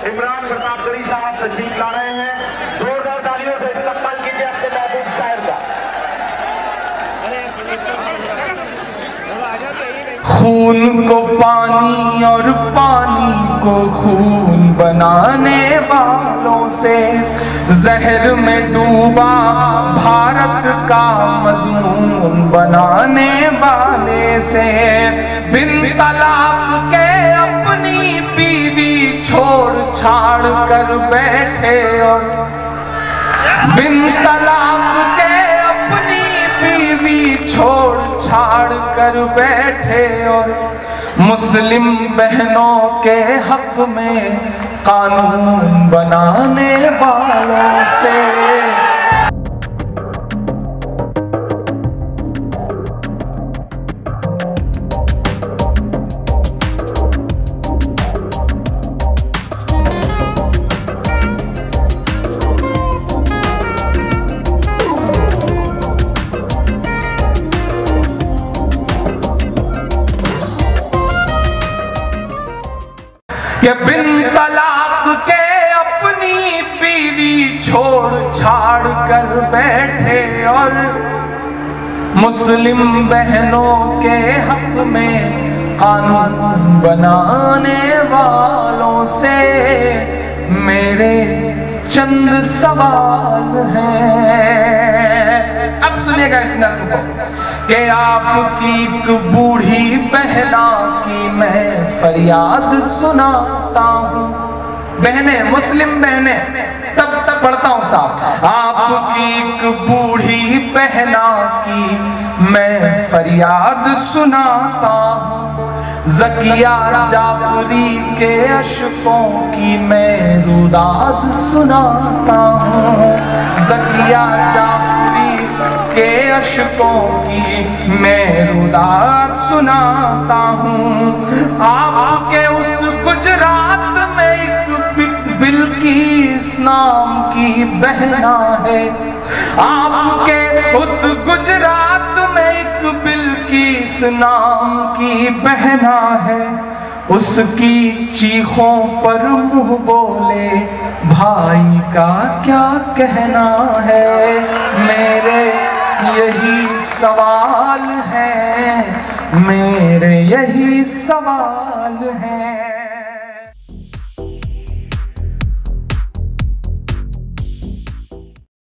इमरान प्रतापगढ़ी साहब तशरीफ ला रहे हैं। जोरदार तालियों से इस्तकबाल कीजिए अपने महबूब शायर का। खून को पानी और पानी को खून बनाने वालों से, जहर में डूबा भारत का मजमून बनाने वाले से, बिन तलाक के अपनी बीवी छोड़ छाड़ कर बैठे और बिन तलाक के अपनी बीवी छोड़ छाड़ कर बैठे और मुस्लिम बहनों के हक में कानून बनाने वालों से। कि बिन तलाक के अपनी बीवी छोड़ छाड़ कर बैठे और मुस्लिम बहनों के हक में कानून बनाने वालों से मेरे चंद सवाल हैं। अब सुनिएगा इस नज़्म को कि आपकी एक बूढ़ी बहना की मैं फरियाद सुनाता हूँ। बहने, मुस्लिम बहने, तब पढ़ता हूँ साहब। आपकी एक बूढ़ी बहना की मैं फरियाद सुनाता हूँ। ज़किया जाफरी के अशकों की मैं रुदाद सुनाता हूँ। ज़किया जाफरी के अशकों की मैं रुदात सुनाता हूँ। आपके उस गुजरात में एक बिल्किस नाम की बहना है। आपके उस गुजरात में एक बिल्किस नाम की बहना है। उसकी चीखों पर मुंह बोले भाई का क्या कहना है। मेरे यही सवाल है, मेरे यही सवाल है।